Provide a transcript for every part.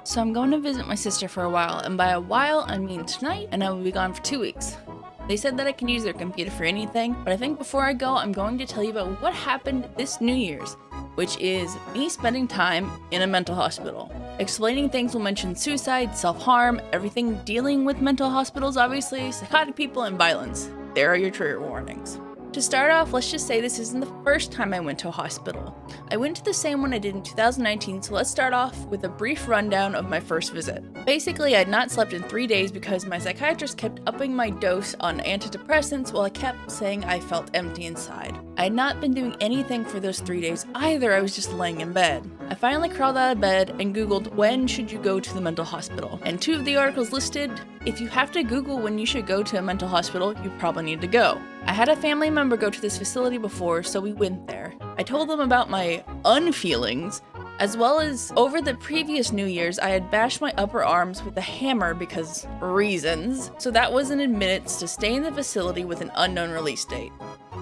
So I'm going to visit my sister for a while, and by a while I mean tonight, and I will be gone for 2 weeks. They said that I can use their computer for anything, but I think before I go, I'm going to tell you about what happened this New Year's, which is me spending time in a mental hospital. Explaining things will mention suicide, self-harm, everything dealing with mental hospitals obviously, psychotic people, and violence. There are your trigger warnings. To start off, let's just say this isn't the first time I went to a hospital. I went to the same one I did in 2019, so let's start off with a brief rundown of my first visit. Basically, I had not slept in 3 days because my psychiatrist kept upping my dose on antidepressants while I kept saying I felt empty inside. I had not been doing anything for those 3 days either, I was just laying in bed. I finally crawled out of bed and googled when should you go to the mental hospital, and 2 of the articles listed, if you have to Google when you should go to a mental hospital, you probably need to go. I had a family member go to this facility before, so we went there. I told them about my unfeelings, as well as over the previous New Year's, I had bashed my upper arms with a hammer because reasons, so that was an admittance to stay in the facility with an unknown release date.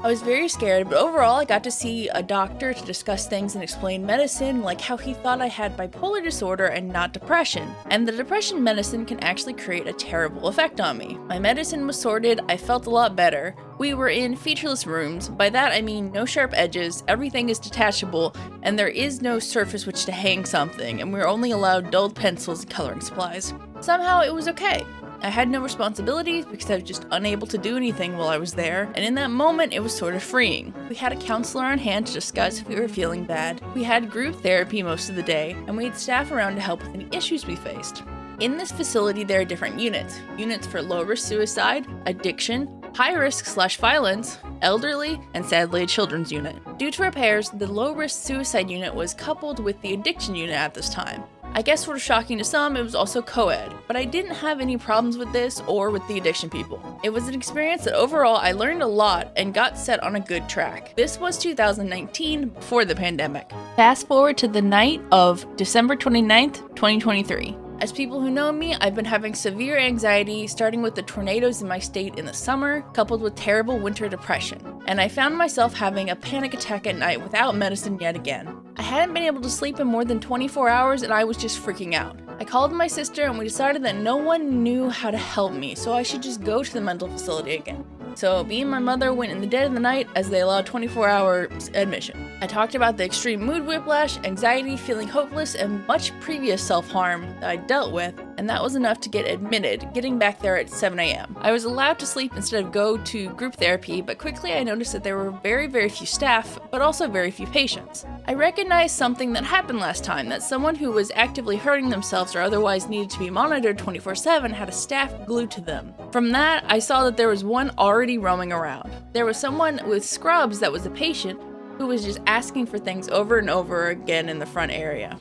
I was very scared, but overall I got to see a doctor to discuss things and explain medicine, like how he thought I had bipolar disorder and not depression, and the depression medicine can actually create a terrible effect on me. My medicine was sorted, I felt a lot better. We were in featureless rooms, by that I mean no sharp edges, everything is detachable, and there is no surface which to hang something, and we were only allowed dulled pencils and coloring supplies. Somehow it was okay. I had no responsibilities because I was just unable to do anything while I was there, and in that moment it was sort of freeing. We had a counselor on hand to discuss if we were feeling bad. We had group therapy most of the day, and we had staff around to help with any issues we faced. In this facility there are different units. Units for low-risk suicide, addiction, high-risk/violence, elderly, and sadly a children's unit. Due to repairs, the low-risk suicide unit was coupled with the addiction unit at this time. I guess sort of shocking to some, it was also co-ed, but I didn't have any problems with this or with the addiction people. It was an experience that overall I learned a lot and got set on a good track. This was 2019, before the pandemic. Fast forward to the night of December 29th, 2023. As people who know me, I've been having severe anxiety, starting with the tornadoes in my state in the summer, coupled with terrible winter depression. And I found myself having a panic attack at night without medicine yet again. I hadn't been able to sleep in more than 24 hours and I was just freaking out. I called my sister and we decided that no one knew how to help me, so I should just go to the mental facility again. So me and my mother went in the dead of the night as they allowed 24-hour admission. I talked about the extreme mood whiplash, anxiety, feeling hopeless, and much previous self-harm that I dealt with, and that was enough to get admitted, getting back there at 7 a.m. I was allowed to sleep instead of go to group therapy, but quickly I noticed that there were very few staff, but also very few patients. I recognized something that happened last time, that someone who was actively hurting themselves or otherwise needed to be monitored 24/7 had a staff glued to them. From that, I saw that there was one already roaming around. There was someone with scrubs that was a patient who was just asking for things over and over again in the front area.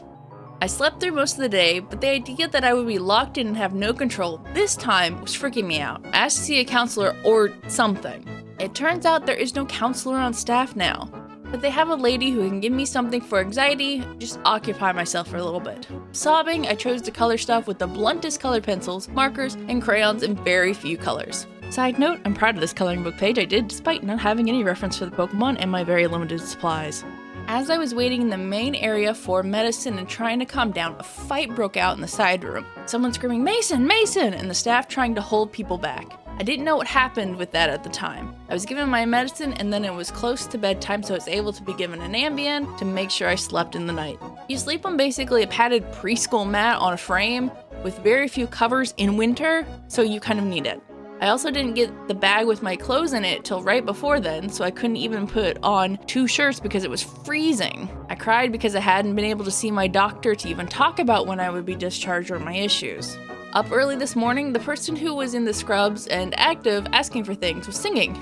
I slept through most of the day, but the idea that I would be locked in and have no control this time was freaking me out. I asked to see a counselor or something. It turns out there is no counselor on staff now, but they have a lady who can give me something for anxiety, just occupy myself for a little bit. Sobbing, I chose to color stuff with the bluntest colored pencils, markers, and crayons in very few colors. Side note, I'm proud of this coloring book page I did despite not having any reference to the Pokemon and my very limited supplies. As I was waiting in the main area for medicine and trying to calm down, a fight broke out in the side room. Someone screaming, "Mason! Mason!" and the staff trying to hold people back. I didn't know what happened with that at the time. I was given my medicine and then it was close to bedtime, so I was able to be given an Ambien to make sure I slept in the night. You sleep on basically a padded preschool mat on a frame with very few covers in winter, so you kind of need it. I also didn't get the bag with my clothes in it till right before then, so I couldn't even put on 2 shirts because it was freezing. I cried because I hadn't been able to see my doctor to even talk about when I would be discharged or my issues. Up early this morning, the person who was in the scrubs and active asking for things was singing.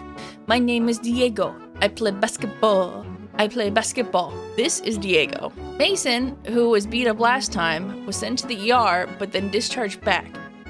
"My name is Diego. I play basketball. I play basketball." This is Diego. Mason, who was beat up last time, was sent to the ER but then discharged back.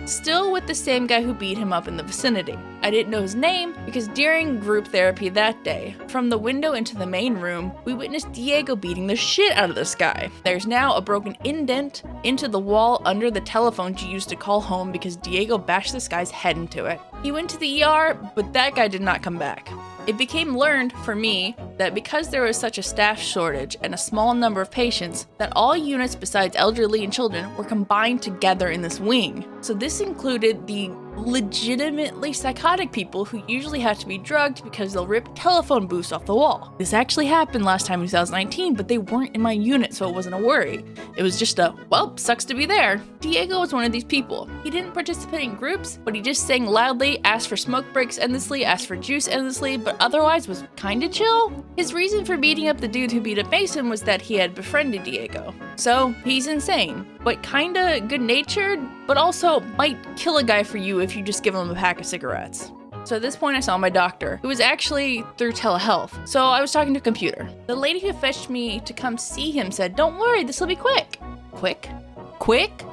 Still with the same guy who beat him up in the vicinity. I didn't know his name because during group therapy that day, from the window into the main room, we witnessed Diego beating the shit out of this guy. There's now a broken indent into the wall under the telephone she used to call home because Diego bashed this guy's head into it. He went to the ER, but that guy did not come back. It became learned for me that because there was such a staff shortage and a small number of patients, that all units besides elderly and children were combined together in this wing. So this included the legitimately psychotic people who usually have to be drugged because they'll rip telephone booths off the wall. This actually happened last time in 2019, but they weren't in my unit, so it wasn't a worry. It was just a, well, sucks to be there. Diego was one of these people. He didn't participate in groups, but he just sang loudly, asked for smoke breaks endlessly, asked for juice endlessly, but otherwise was kinda chill. His reason for beating up the dude who beat up Mason was that he had befriended Diego. So, he's insane, but kinda good-natured, but also might kill a guy for you if you just give him a pack of cigarettes. So at this point I saw my doctor, who was actually through telehealth, so I was talking to a computer. The lady who fetched me to come see him said, "Don't worry, this will be quick." Quick? Quick?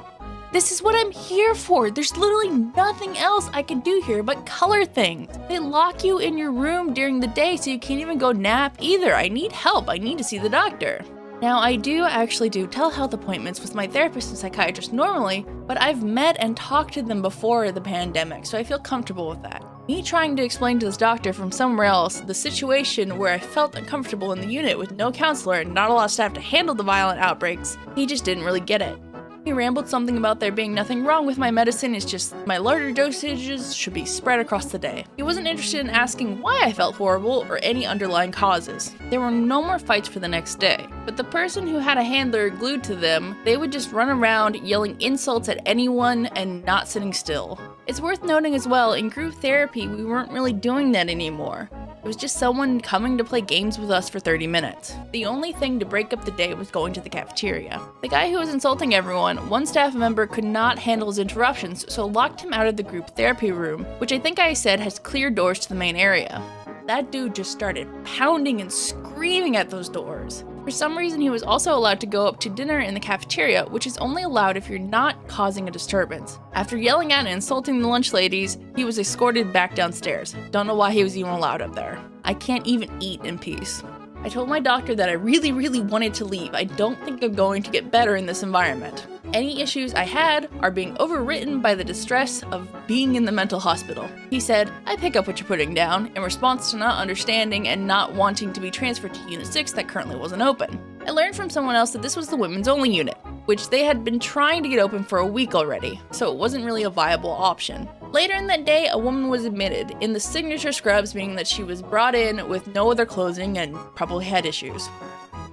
This is what I'm here for. There's literally nothing else I can do here but color things. They lock you in your room during the day so you can't even go nap either. I need help. I need to see the doctor. Now, I do actually do telehealth appointments with my therapist and psychiatrist normally, but I've met and talked to them before the pandemic, so I feel comfortable with that. Me trying to explain to this doctor from somewhere else the situation where I felt uncomfortable in the unit with no counselor and not a lot of staff to handle the violent outbreaks, he just didn't really get it. He rambled something about there being nothing wrong with my medicine, it's just my larger dosages should be spread across the day. He wasn't interested in asking why I felt horrible or any underlying causes. There were no more fights for the next day, but the person who had a handler glued to them, they would just run around yelling insults at anyone and not sitting still. It's worth noting as well, in group therapy we weren't really doing that anymore. It was just someone coming to play games with us for 30 minutes. The only thing to break up the day was going to the cafeteria. The guy who was insulting everyone, one staff member could not handle his interruptions, so locked him out of the group therapy room, which I think I said has clear doors to the main area. That dude just started pounding and screaming at those doors. For some reason, he was also allowed to go up to dinner in the cafeteria, which is only allowed if you're not causing a disturbance. After yelling at and insulting the lunch ladies, he was escorted back downstairs. Don't know why he was even allowed up there. I can't even eat in peace. I told my doctor that I really wanted to leave. I don't think I'm going to get better in this environment. Any issues I had are being overwritten by the distress of being in the mental hospital. He said, "I pick up what you're putting down," in response to not understanding and not wanting to be transferred to Unit 6 that currently wasn't open. I learned from someone else that this was the women's only unit, which they had been trying to get open for a week already, so it wasn't really a viable option. Later in that day, a woman was admitted, in the signature scrubs meaning that she was brought in with no other clothing and probably had issues.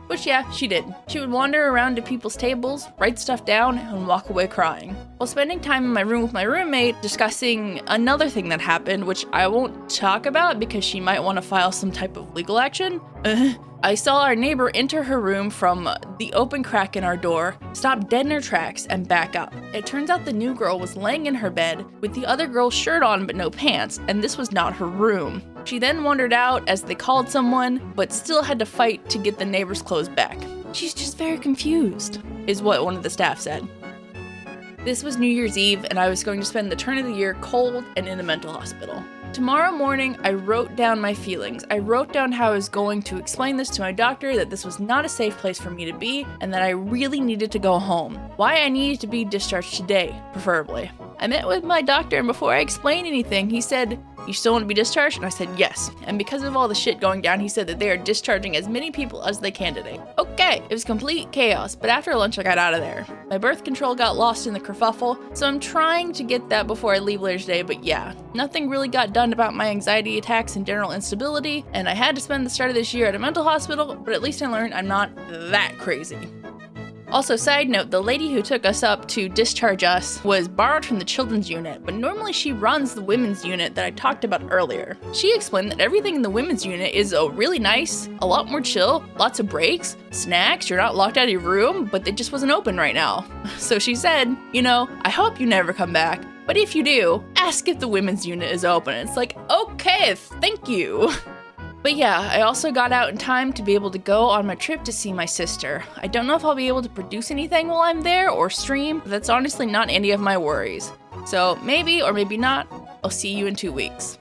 Which yeah, she did. She would wander around to people's tables, write stuff down, and walk away crying. While spending time in my room with my roommate, discussing another thing that happened, which I won't talk about because she might want to file some type of legal action, I saw our neighbor enter her room from the open crack in our door, stop dead in her tracks, and back up. It turns out the new girl was laying in her bed with the other girl's shirt on but no pants, and this was not her room. She then wandered out as they called someone, but still had to fight to get the neighbor's clothes back. "She's just very confused," is what one of the staff said. This was New Year's Eve, and I was going to spend the turn of the year cold and in a mental hospital. Tomorrow morning, I wrote down my feelings. I wrote down how I was going to explain this to my doctor, that this was not a safe place for me to be, and that I really needed to go home. Why I needed to be discharged today, preferably. I met with my doctor, and before I explained anything, he said, "You still want to be discharged?" And I said yes. And because of all the shit going down, he said that they are discharging as many people as they can today. Okay, it was complete chaos, but after lunch I got out of there. My birth control got lost in the kerfuffle, so I'm trying to get that before I leave later today, but yeah, nothing really got done about my anxiety attacks and general instability, and I had to spend the start of this year at a mental hospital, but at least I learned I'm not that crazy. Also, side note, the lady who took us up to discharge us was borrowed from the children's unit, but normally she runs the women's unit that I talked about earlier. She explained that everything in the women's unit is really nice, a lot more chill, lots of breaks, snacks, you're not locked out of your room, but it just wasn't open right now. So she said, "I hope you never come back, but if you do, ask if the women's unit is open." It's like, okay, thank you. But yeah, I also got out in time to be able to go on my trip to see my sister. I don't know if I'll be able to produce anything while I'm there or stream, but that's honestly not any of my worries. So maybe or maybe not, I'll see you in 2 weeks.